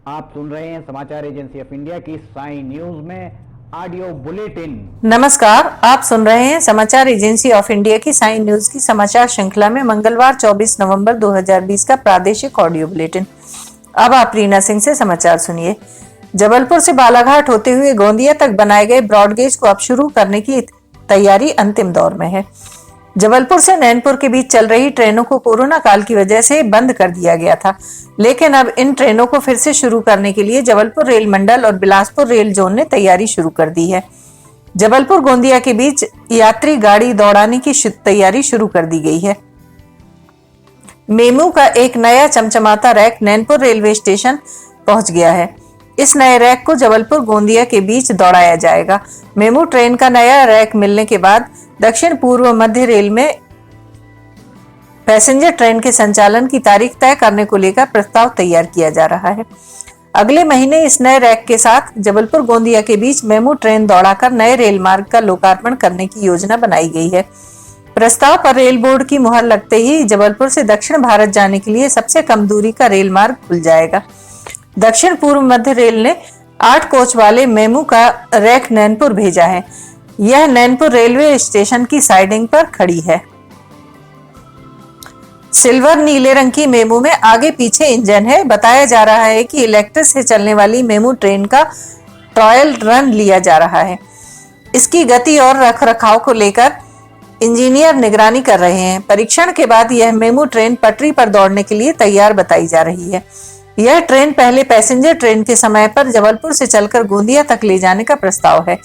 आप सुन रहे हैं समाचार एजेंसी ऑफ इंडिया की साई न्यूज में ऑडियो बुलेटिन। नमस्कार, आप सुन रहे हैं समाचार एजेंसी ऑफ इंडिया की साई न्यूज की समाचार श्रृंखला में मंगलवार 24 नवंबर 2020 का प्रादेशिक ऑडियो बुलेटिन। अब आप रीना सिंह से समाचार सुनिए। जबलपुर से बालाघाट होते हुए गोंदिया तक बनाए गए ब्रॉडगेज को अब शुरू करने की तैयारी अंतिम दौर में है। जबलपुर से नैनपुर के बीच चल रही ट्रेनों को कोरोना काल की वजह से बंद कर दिया गया था, लेकिन अब इन ट्रेनों को फिर से शुरू करने के लिए जबलपुर रेल मंडल और बिलासपुर रेल जोन ने तैयारी शुरू कर दी है। जबलपुर गोंदिया के बीच यात्री गाड़ी दौड़ाने की तैयारी शुरू कर दी गई है। मेमू का एक नया चमचमाता रैक नैनपुर रेलवे स्टेशन पहुंच गया है। इस नए रैक को जबलपुर गोंदिया के बीच दौड़ाया जाएगा। मेमू ट्रेन का नया रैक मिलने के बाद दक्षिण पूर्व मध्य रेल में पैसेंजर ट्रेन के संचालन की तारीख तय करने को लेकर प्रस्ताव तैयार किया जा रहा है। अगले महीने इस नए रैक के साथ जबलपुर गोंदिया के बीच मेमू ट्रेन दौड़ाकर नए रेल मार्ग का लोकार्पण करने की योजना बनाई गई है। प्रस्ताव पर रेल बोर्ड की मुहर लगते ही जबलपुर से दक्षिण भारत जाने के लिए सबसे कम दूरी का रेल मार्ग खुल जाएगा। दक्षिण पूर्व मध्य रेल ने 8 कोच वाले मेमू का रैक नैनपुर भेजा है। यह नैनपुर रेलवे स्टेशन की साइडिंग पर खड़ी है। सिल्वर नीले रंग की मेमू में आगे पीछे इंजन है। बताया जा रहा है कि इलेक्ट्रिक से चलने वाली मेमू ट्रेन का ट्रायल रन लिया जा रहा है। इसकी गति और रखरखाव को लेकर इंजीनियर निगरानी कर रहे हैं। परीक्षण के बाद यह मेमू ट्रेन पटरी पर दौड़ने के लिए तैयार बताई जा रही है। यह ट्रेन पहले पैसेंजर ट्रेन के समय पर जबलपुर से चलकर गोंदिया तक ले जाने का प्रस्ताव है।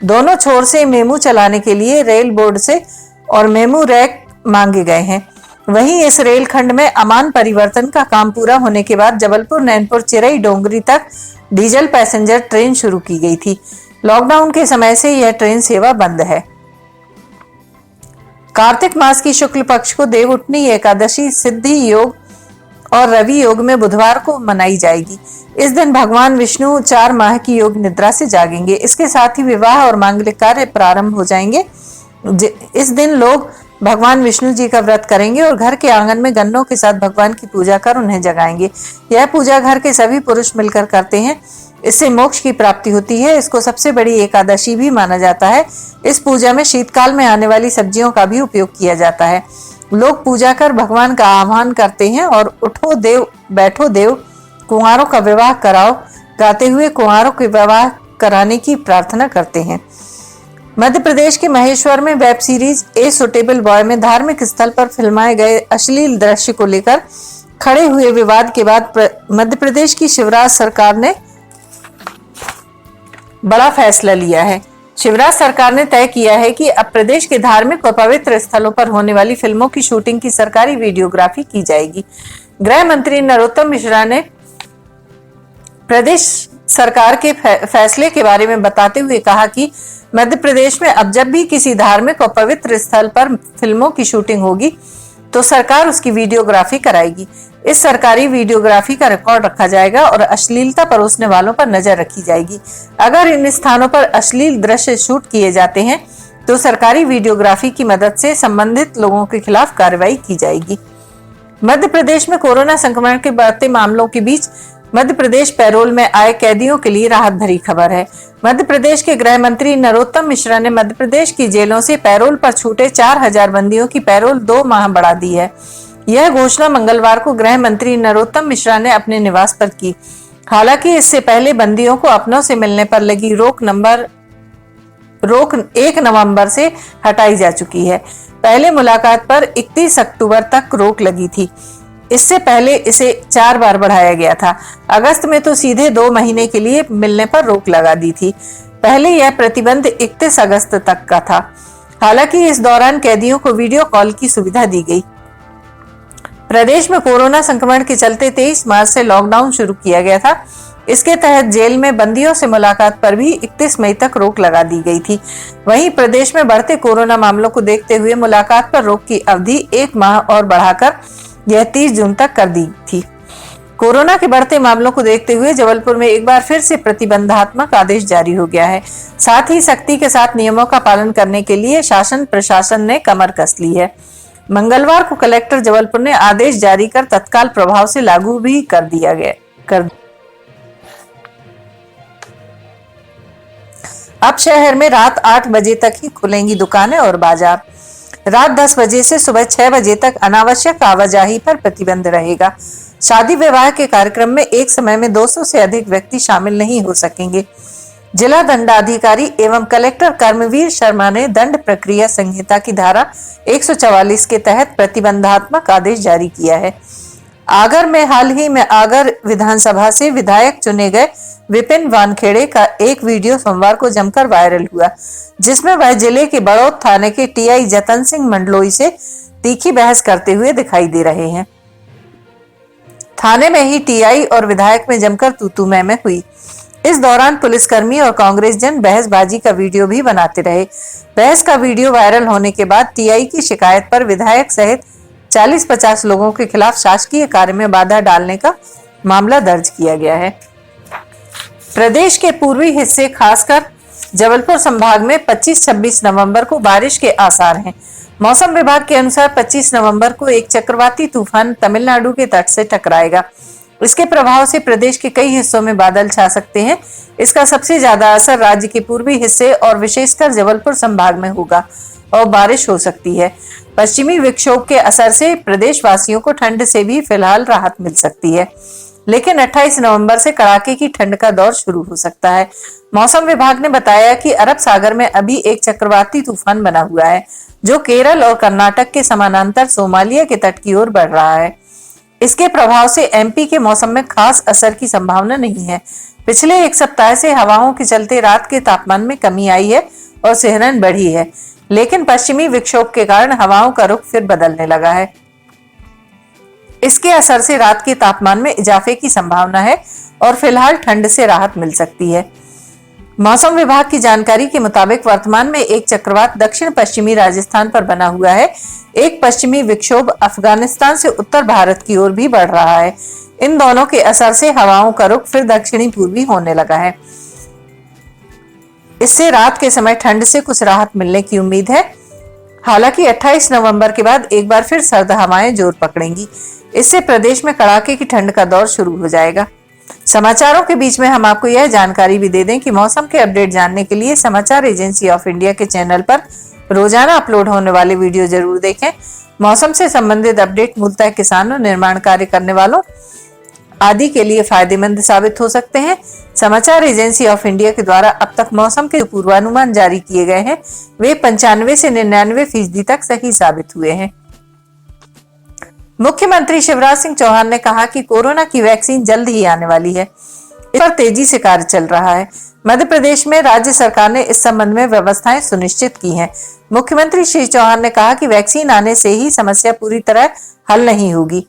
दोनों छोर से मेमू चलाने के लिए रेल बोर्ड से और मेमू रैक मांगे गए हैं। वहीं इस रेल खंड में अमान परिवर्तन का काम पूरा होने के बाद जबलपुर नैनपुर चिरई डोंगरी तक डीजल पैसेंजर ट्रेन शुरू की गई थी। लॉकडाउन के समय से यह ट्रेन सेवा बंद है। कार्तिक मास की शुक्ल पक्ष को देवउठनी एकादशी सिद्धि योग और रवि योग में बुधवार को मनाई जाएगी। इस दिन भगवान विष्णु 4 माह की योग निद्रा से जागेंगे। इसके साथ ही विवाह और मांगलिक कार्य प्रारंभ हो जाएंगे। इस दिन लोग भगवान विष्णु जी का व्रत करेंगे और घर के आंगन में गन्नों के साथ भगवान की पूजा कर उन्हें जगाएंगे। यह पूजा घर के सभी पुरुष मिलकर करते हैं। इससे मोक्ष की प्राप्ति होती है। इसको सबसे बड़ी एकादशी भी माना जाता है। इस पूजा में शीतकाल में आने वाली सब्जियों का भी उपयोग किया जाता है। लोग पूजा कर भगवान का आह्वान करते हैं और उठो देव बैठो देव कुंवारों का विवाह कराओ गाते हुए कुंवारों के विवाह कराने की प्रार्थना करते हैं। मध्य प्रदेश के महेश्वर में web series a suitable boy में धार्मिक स्थल पर फिल्माए गए अश्लील दृश्य को लेकर खड़े हुए विवाद के बाद मध्य प्रदेश की शिवराज सरकार ने बड़ा फैसला लिया है। शिवराज सरकार ने तय किया है कि अब प्रदेश के धार्मिक और पवित्र स्थलों पर होने वाली फिल्मों की शूटिंग की सरकारी वीडियोग्राफी की जाएगी। गृह मंत्री नरोत्तम मिश्रा ने प्रदेश सरकार के फैसले के बारे में बताते हुए कहा कि मध्य प्रदेश में अब जब भी किसी धार्मिक और पवित्र स्थल पर फिल्मों की शूटिंग होगी तो सरकार उसकी वीडियोग्राफी कराएगी। इस सरकारी वीडियोग्राफी का रिकॉर्ड रखा जाएगा और अश्लीलता परोसने वालों पर नजर रखी जाएगी। अगर इन स्थानों पर अश्लील दृश्य शूट किए जाते हैं तो सरकारी वीडियोग्राफी की मदद से संबंधित लोगों के खिलाफ कार्रवाई की जाएगी। मध्य प्रदेश में कोरोना संक्रमण के बढ़ते मामलों के बीच मध्य प्रदेश पैरोल में आए कैदियों के लिए राहत भरी खबर है। मध्य प्रदेश के गृह मंत्री नरोत्तम मिश्रा ने मध्य प्रदेश की जेलों से पैरोल पर छूटे 4000 बंदियों की पैरोल 2 माह बढ़ा दी है। यह घोषणा मंगलवार को गृह मंत्री नरोत्तम मिश्रा ने अपने निवास पर की। हालांकि इससे पहले बंदियों को अपनों से मिलने पर लगी रोक 1 नवंबर से हटाई जा चुकी है। पहले मुलाकात पर 31 अक्टूबर तक रोक लगी थी। इससे पहले इसे 4 बार बढ़ाया गया था। अगस्त में तो सीधे 2 महीने के लिए मिलने पर रोक लगा दी थी। पहले यह प्रतिबंध 31 अगस्त तक का था। हालांकि इस दौरान कैदियों को वीडियो कॉल की सुविधा दी गई। प्रदेश में कोरोना संक्रमण के चलते 23 मार्च से लॉकडाउन शुरू किया गया था। इसके तहत जेल में बंदियों से मुलाकात पर भी 31 मई तक रोक लगा दी गई थी। वहीं प्रदेश में बढ़ते कोरोना मामलों को देखते हुए मुलाकात पर रोक की अवधि 1 माह और बढ़ाकर यह 30 जून तक कर दी थी। कोरोना के बढ़ते मामलों को देखते हुए जबलपुर में एक बार फिर से प्रतिबंधात्मक आदेश जारी हो गया है। साथ ही सख्ती के साथ नियमों का पालन करने के लिए शासन प्रशासन ने कमर कस ली है। मंगलवार को कलेक्टर जबलपुर ने आदेश जारी कर तत्काल प्रभाव से लागू भी कर दिया गया। अब शहर में रात 8 बजे तक ही खुलेंगी दुकानें और बाजार। रात 10 बजे से सुबह 6 बजे तक अनावश्यक आवाजाही पर प्रतिबंध रहेगा। शादी विवाह के कार्यक्रम में एक समय में 200 से अधिक व्यक्ति शामिल नहीं हो सकेंगे। जिला दंडाधिकारी एवं कलेक्टर कर्मवीर शर्मा ने दंड प्रक्रिया संहिता की धारा 144 के तहत प्रतिबंधात्मक आदेश जारी किया है। आगर में हाल ही में आगर विधानसभा से विधायक चुने गए विपिन वानखेड़े का एक वीडियो सोमवार को जमकर वायरल हुआ, जिसमें वह जिले के बड़ौद थाने के टीआई जतन सिंह मंडलोई से तीखी बहस करते हुए दिखाई दे रहे हैं। थाने में ही टीआई और विधायक में जमकर तू-तू मैं हुई। इस दौरान पुलिसकर्मी और कांग्रेस जन बहसबाजी का वीडियो भी बनाते रहे। बहस का वीडियो वायरल होने के बाद टीआई की शिकायत पर विधायक सहित 40-50 लोगों के खिलाफ शासकीय कार्य में बाधा डालने का मामला दर्ज किया गया है। प्रदेश के पूर्वी हिस्से खासकर जबलपुर संभाग में 25-26 नवंबर को बारिश के आसार हैं। मौसम विभाग के अनुसार 25 नवंबर को एक चक्रवाती तूफान तमिलनाडु के तट से टकराएगा। इसके प्रभाव से प्रदेश के कई हिस्सों में बादल छा सकते हैं। इसका सबसे ज्यादा असर राज्य के पूर्वी हिस्से और विशेषकर जबलपुर संभाग में होगा और बारिश हो सकती है। पश्चिमी विक्षोभ के असर से प्रदेशवासियों को ठंड से भी फिलहाल राहत मिल सकती है, लेकिन 28 नवंबर से कड़ाके की ठंड का दौर शुरू हो सकता है। मौसम विभाग ने बताया कि अरब सागर में अभी एक चक्रवाती तूफान बना हुआ है, जो केरल और कर्नाटक के समानांतर सोमालिया के तट की ओर बढ़ रहा है। इसके प्रभाव से एमपी के मौसम में खास असर की संभावना नहीं है। पिछले एक सप्ताह से हवाओं के चलते रात के तापमान में कमी आई है और सिहरन बढ़ी है, लेकिन पश्चिमी विक्षोभ के कारण हवाओं का रुख फिर बदलने लगा है। इसके असर से रात के तापमान में इजाफे की संभावना है और फिलहाल ठंड से राहत मिल सकती है। मौसम विभाग की जानकारी के मुताबिक वर्तमान में एक चक्रवात दक्षिण पश्चिमी राजस्थान पर बना हुआ है। एक पश्चिमी विक्षोभ अफगानिस्तान से उत्तर भारत की ओर भी बढ़ रहा है। इन दोनों के असर से हवाओं का रुख फिर दक्षिणी पूर्वी होने लगा है। इससे रात के समय ठंड से कुछ राहत मिलने की उम्मीद है। हालांकि 28 नवंबर के बाद एक बार फिर सर्द हवाएं जोर पकड़ेंगी। इससे प्रदेश में कड़ाके की ठंड का दौर शुरू हो जाएगा। समाचारों के बीच में हम आपको यह जानकारी भी दे दें कि मौसम के अपडेट जानने के लिए समाचार एजेंसी ऑफ इंडिया के चैनल पर रोजाना अपलोड होने वाले वीडियो जरूर देखें। मौसम से संबंधित अपडेट मूलतः किसानों, निर्माण कार्य करने वालों आदि के लिए फायदेमंद साबित हो सकते हैं। समाचार एजेंसी ऑफ इंडिया के द्वारा अब तक मौसम के पूर्वानुमान जारी किए गए हैं, वे 95 से 99% तक सही साबित हुए हैं। मुख्यमंत्री शिवराज सिंह चौहान ने कहा कि कोरोना की वैक्सीन जल्द ही आने वाली है। इस पर तेजी से कार्य चल रहा है। मध्य प्रदेश में राज्य सरकार ने इस संबंध में व्यवस्थाएं सुनिश्चित की हैं। मुख्यमंत्री श्री चौहान ने कहा कि वैक्सीन आने से ही समस्या पूरी तरह हल नहीं होगी।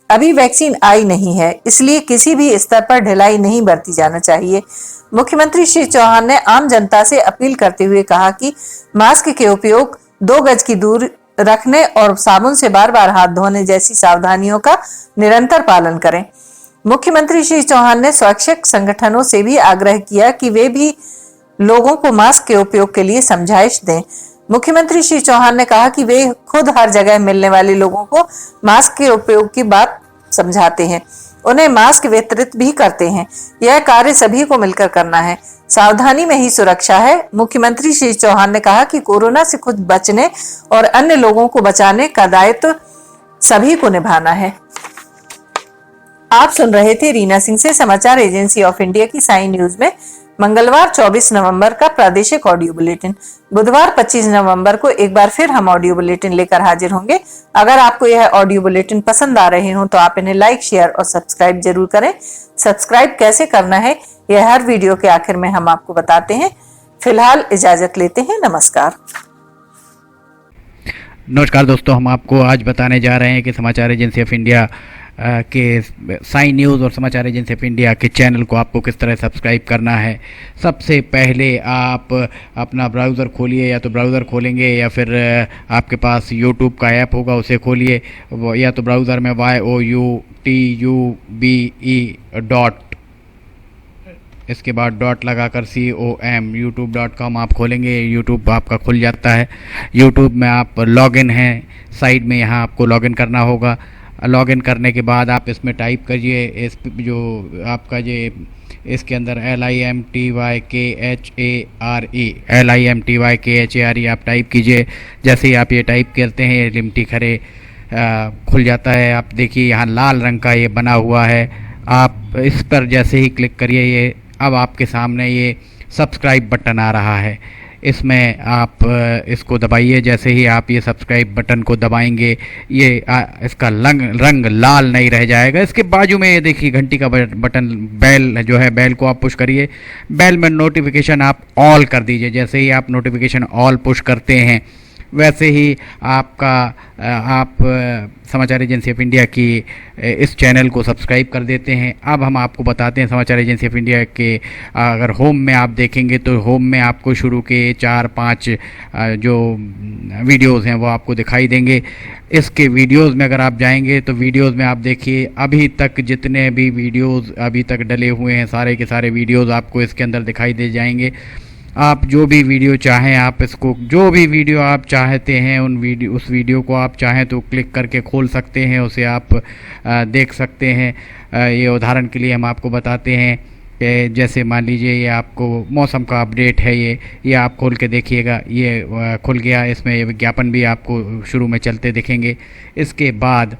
अभी वैक्सीन आई नहीं है, इसलिए किसी भी स्तर पर ढिलाई नहीं बरती जाना चाहिए। मुख्यमंत्री श्री चौहान ने आम जनता से अपील करते हुए कहा कि मास्क के उपयोग, 2 गज की दूरी रखने और साबुन से बार बार हाथ धोने जैसी सावधानियों का निरंतर पालन करें। मुख्यमंत्री श्री चौहान ने स्वैच्छिक संगठनों से भी आग्रह किया कि वे भी लोगों को मास्क के उपयोग के लिए समझाइश दें। मुख्यमंत्री श्री चौहान ने कहा कि वे खुद हर जगह मिलने वाले लोगों को मास्क के उपयोग की बात समझाते हैं, उन्हें मास्क वितरित भी करते हैं। यह कार्य सभी को मिलकर करना है। सावधानी में ही सुरक्षा है। मुख्यमंत्री श्री चौहान ने कहा कि कोरोना से खुद बचने और अन्य लोगों को बचाने का दायित्व सभी को निभाना है। आप सुन रहे थे रीना सिंह से समाचार एजेंसी ऑफ इंडिया की साई न्यूज में मंगलवार 24 नवंबर का प्रादेशिक ऑडियो बुलेटिन। बुधवार 25 नवंबर को एक बार फिर हम ऑडियो बुलेटिन लेकर हाजिर होंगे। अगर आपको यह ऑडियो बुलेटिन पसंद आ रहे हो तो आप इन्हें लाइक, शेयर और सब्सक्राइब जरूर करें। सब्सक्राइब कैसे करना है यह हर वीडियो के आखिर में हम आपको बताते हैं। फिलहाल इजाजत लेते हैं। नमस्कार। नमस्कार दोस्तों, हम आपको आज बताने जा रहे हैं कि समाचार एजेंसी ऑफ इंडिया के साई न्यूज़ और समाचार एजेंसी ऑफ इंडिया के चैनल को आपको किस तरह सब्सक्राइब करना है। सबसे पहले आप अपना ब्राउज़र खोलिए, या तो ब्राउज़र खोलेंगे या फिर आपके पास यूट्यूब का ऐप होगा उसे खोलिए, या तो ब्राउज़र में youtube.com इसके बाद डॉट लगाकर com youtube.com आप खोलेंगे। यूट्यूब आपका खुल जाता है। यूट्यूब में आप लॉगिन हैं साइड में, यहाँ आपको लॉगिन करना होगा। लॉगिन करने के बाद आप इसमें टाइप करिए इस जो आपका ये इसके अंदर LIMTYKHARE आप टाइप कीजिए। जैसे ही आप ये टाइप करते हैं ये लिमटी खरे खुल जाता है। आप देखिए यहाँ लाल रंग का ये बना हुआ है, आप इस पर जैसे ही क्लिक करिए ये अब आपके सामने ये सब्सक्राइब बटन आ रहा है। इसमें आप इसको दबाइए। जैसे ही आप ये सब्सक्राइब बटन को दबाएंगे ये इसका रंग लाल नहीं रह जाएगा। इसके बाजू में ये देखिए घंटी का बटन बेल जो है, बेल को आप पुश करिए। बेल में नोटिफिकेशन आप ऑल कर दीजिए। जैसे ही आप नोटिफिकेशन ऑल पुश करते हैं वैसे ही आपका आप समाचार एजेंसी ऑफ इंडिया की इस चैनल को सब्सक्राइब कर देते हैं। अब हम आपको बताते हैं समाचार एजेंसी ऑफ इंडिया के अगर होम में आप देखेंगे तो होम में आपको शुरू के 4-5 जो वीडियोस हैं वो आपको दिखाई देंगे। इसके वीडियोस में अगर आप जाएंगे तो वीडियोस में आप देखिए अभी तक जितने भी वीडियोस अभी तक डले हुए हैं सारे के सारे वीडियोस आपको इसके अंदर दिखाई दे जाएंगे। आप जो भी वीडियो चाहें आप इसको जो भी वीडियो आप चाहते हैं उस वीडियो को आप चाहें तो क्लिक करके खोल सकते हैं, उसे आप देख सकते हैं। ये उदाहरण के लिए हम आपको बताते हैं कि जैसे मान लीजिए ये आपको मौसम का अपडेट है, ये आप खोल के देखिएगा। ये खुल गया। इसमें ये विज्ञापन भी आपको शुरू में चलते दिखेंगे। इसके बाद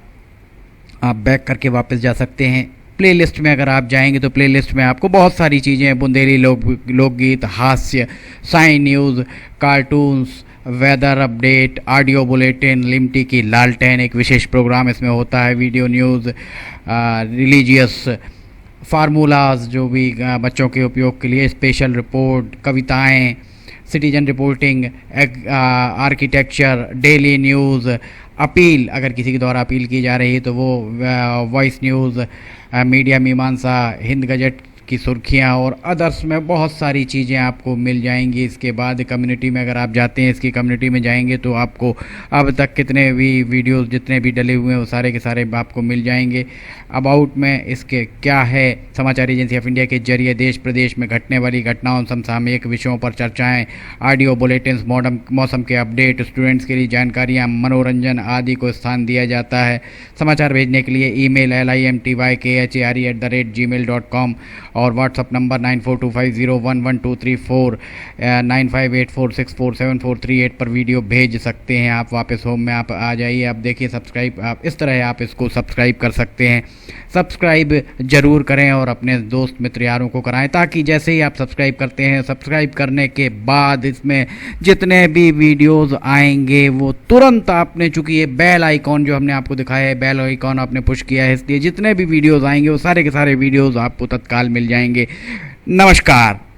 आप बैक करके वापस जा सकते हैं। प्लेलिस्ट में अगर आप जाएंगे तो प्लेलिस्ट में आपको बहुत सारी चीज़ें हैं, बुंदेली लोकगीत, हास्य, sign news, cartoons, weather update, audio bulletin, Limty की लालटेन एक विशेष प्रोग्राम इसमें होता है, वीडियो न्यूज़, रिलीजियस फार्मूलाज जो भी बच्चों के उपयोग के लिए, स्पेशल रिपोर्ट, कविताएं, citizen reporting, architecture, daily news, appeal अगर किसी के द्वारा अपील की जा रही है तो वो, वॉइस न्यूज़, मीडिया मीमांसा, हिंद गजट की सुर्खियां और अदर्स में बहुत सारी चीज़ें आपको मिल जाएंगी। इसके बाद कम्युनिटी में अगर आप जाते हैं, इसकी कम्युनिटी में जाएंगे तो आपको अब तक कितने भी वीडियोस जितने भी डले हुए हैं वो सारे के सारे आपको मिल जाएंगे। अबाउट में इसके क्या है, समाचार एजेंसी ऑफ इंडिया के जरिए देश प्रदेश में घटने वाली घटनाओं, समसामयिक विषयों पर चर्चाएँ, ऑडियो बुलेटिन्स, मौसम के अपडेट, स्टूडेंट्स के लिए जानकारियाँ, मनोरंजन आदि को स्थान दिया जाता है। समाचार भेजने के लिए ईमेल LIMTYKHARE@gmail.com और व्हाट्सअप नंबर 9425011234 9584647438 पर वीडियो भेज सकते हैं। आप वापस होम में आप आ जाइए। आप देखिए सब्सक्राइब, आप इस तरह आप इसको सब्सक्राइब कर सकते हैं। सब्सक्राइब ज़रूर करें और अपने दोस्त मित्र यारों को कराएं ताकि जैसे ही आप सब्सक्राइब करते हैं, सब्सक्राइब करने के बाद इसमें जितने भी वीडियोस आएंगे वो तुरंत आपने, चूँकि ये बेल आइकॉन जो हमने आपको दिखाया है, बेल आइकॉन आपने पुश किया है, इसलिए जितने भी वीडियोस आएंगे वो सारे के सारे वीडियोस आपको तत्काल मिल जाएंगे। नमस्कार।